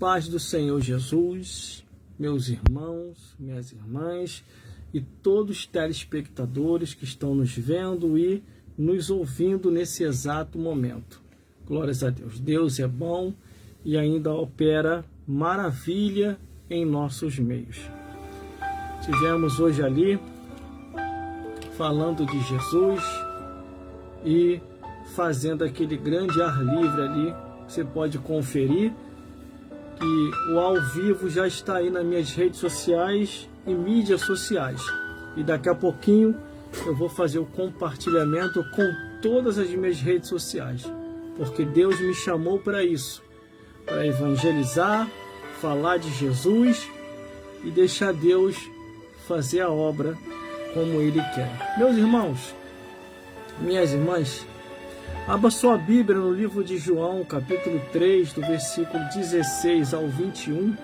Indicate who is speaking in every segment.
Speaker 1: paz do Senhor Jesus, meus irmãos, minhas irmãs e todos os telespectadores que estão nos vendo e nos ouvindo nesse exato momento. Glórias a Deus. Deus é bom e ainda opera maravilha em nossos meios. Tivemos hoje ali falando de Jesus e fazendo aquele grande ar livre ali. Você pode conferir que o ao vivo já está aí nas minhas redes sociais e mídias sociais. E daqui a pouquinho eu vou fazer o compartilhamento com todas as minhas redes sociais. Porque Deus me chamou para isso. Para evangelizar, falar de Jesus e deixar Deus fazer a obra como Ele quer. Meus irmãos, minhas irmãs, abra sua Bíblia no livro de João, capítulo 3, do versículo 16 ao 21,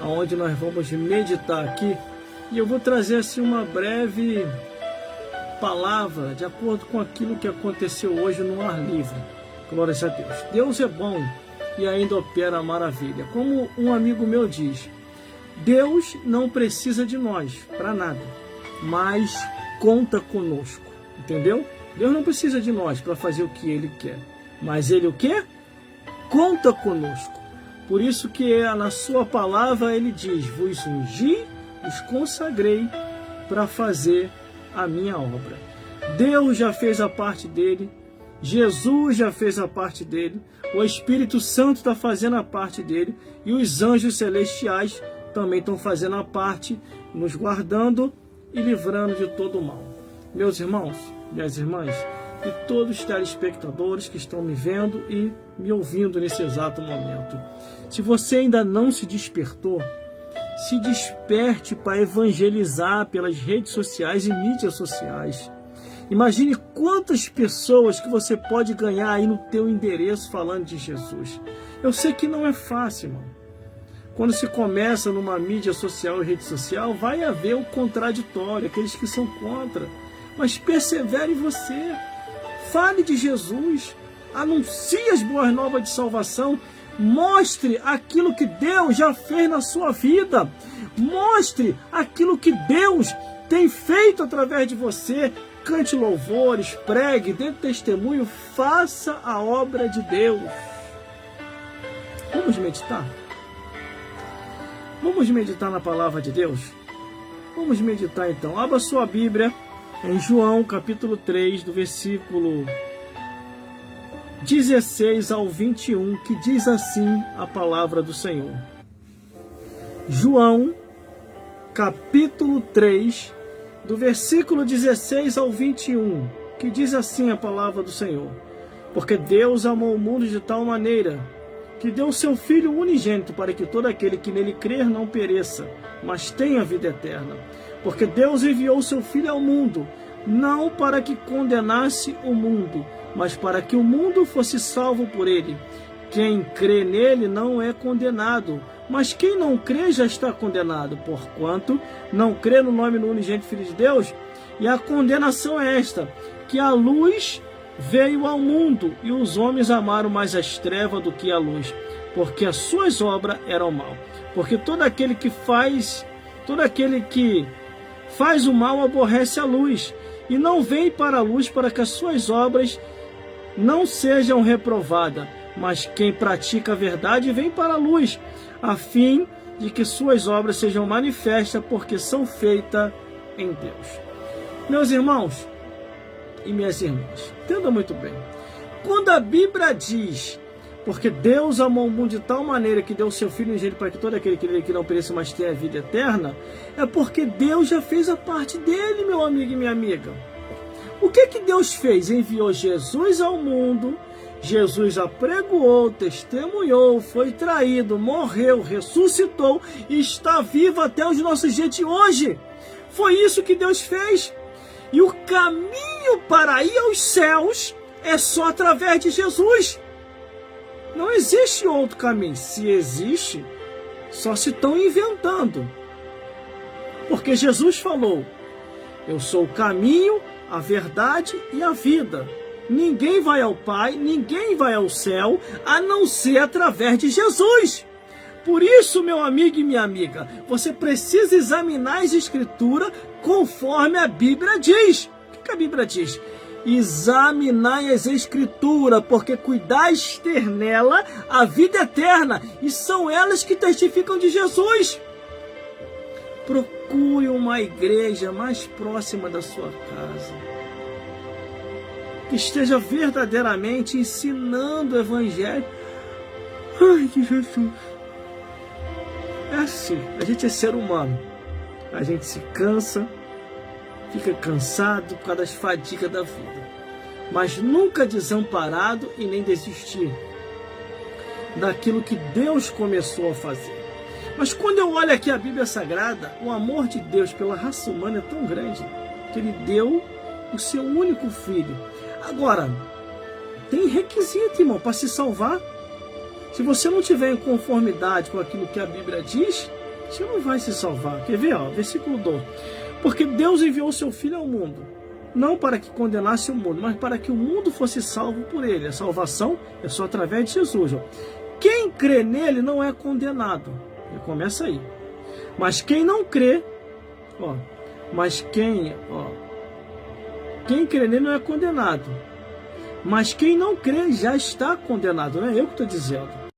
Speaker 1: onde nós vamos meditar aqui. E eu vou trazer assim uma breve palavra de acordo com aquilo que aconteceu hoje no ar livre. Glórias a Deus. Deus é bom e ainda opera a maravilha. Como um amigo meu diz, Deus não precisa de nós para nada, mas conta conosco. Entendeu? Deus não precisa de nós para fazer o que Ele quer. Mas Ele o quê? Conta conosco. Por isso que na sua palavra Ele diz, vos ungi, os consagrei para fazer a minha obra. Deus já fez a parte dele. Jesus já fez a parte dele. O Espírito Santo está fazendo a parte dele. E os anjos celestiais também estão fazendo a parte, nos guardando e livrando de todo o mal. Meus irmãos, minhas irmãs e todos os telespectadores que estão me vendo e me ouvindo nesse exato momento. Se você ainda não se despertou, se desperte para evangelizar pelas redes sociais e mídias sociais. Imagine quantas pessoas que você pode ganhar aí no teu endereço falando de Jesus. Eu sei que não é fácil, irmão. Quando se começa numa mídia social e rede social, vai haver o contraditório, aqueles que são contra. Mas persevere você, fale de Jesus, anuncie as boas novas de salvação, mostre aquilo que Deus já fez na sua vida, mostre aquilo que Deus tem feito através de você, cante louvores, pregue, dê testemunho, faça a obra de Deus. Vamos meditar? Vamos meditar na palavra de Deus? Vamos meditar então, abra sua Bíblia em João, capítulo 3, do versículo 16 ao 21, que diz assim a palavra do Senhor. João, capítulo 3, do versículo 16 ao 21, que diz assim a palavra do Senhor. Porque Deus amou o mundo de tal maneira que deu seu Filho unigênito para que todo aquele que nele crer não pereça, mas tenha vida eterna. Porque Deus enviou seu Filho ao mundo, não para que condenasse o mundo, mas para que o mundo fosse salvo por ele. Quem crê nele não é condenado, mas quem não crê já está condenado, porquanto não crê no nome do unigênito Filho de Deus. E a condenação é esta, que a luz veio ao mundo, e os homens amaram mais as trevas do que a luz, porque as suas obras eram mal. Porque todo aquele que faz o mal aborrece a luz, e não vem para a luz para que as suas obras não sejam reprovadas. Mas quem pratica a verdade vem para a luz, a fim de que suas obras sejam manifestas, porque são feitas em Deus. Meus irmãos e minhas irmãs, entenda muito bem. Quando a Bíblia diz, porque Deus amou o mundo de tal maneira que deu o seu Filho unigênito para que todo aquele que não pereça, mas tenha a vida eterna, é porque Deus já fez a parte dele, meu amigo e minha amiga. O que Deus fez? Enviou Jesus ao mundo, Jesus apregoou, testemunhou, foi traído, morreu, ressuscitou e está vivo até os nossos dias de hoje. Foi isso que Deus fez. E o caminho para ir aos céus é só através de Jesus. Não existe outro caminho. Se existe, só se estão inventando. Porque Jesus falou, eu sou o caminho, a verdade e a vida. Ninguém vai ao Pai, ninguém vai ao céu, a não ser através de Jesus. Por isso, meu amigo e minha amiga, você precisa examinar as Escrituras conforme a Bíblia diz. O que a Bíblia diz? Examinai as Escrituras, porque cuidais ter nela a vida eterna, e são elas que testificam de Jesus. Procure uma igreja mais próxima da sua casa, que esteja verdadeiramente ensinando o Evangelho. Ai, que Jesus! É assim, a gente é ser humano, a gente se cansa, fica cansado por causa das fadigas da vida, mas nunca desamparado e nem desistir daquilo que Deus começou a fazer. Mas quando eu olho aqui a Bíblia Sagrada, o amor de Deus pela raça humana é tão grande que Ele deu o seu único filho. Agora, tem requisito, irmão, para se salvar. Se você não tiver em conformidade com aquilo que a Bíblia diz, você não vai se salvar. Quer ver? Versículo 12. Porque Deus enviou o seu Filho ao mundo, não para que condenasse o mundo, mas para que o mundo fosse salvo por ele. A salvação é só através de Jesus. Quem crê nele não é condenado. Já começa aí. Mas quem não crê, quem crê nele não é condenado. Mas quem não crê já está condenado. Não é eu que estou dizendo.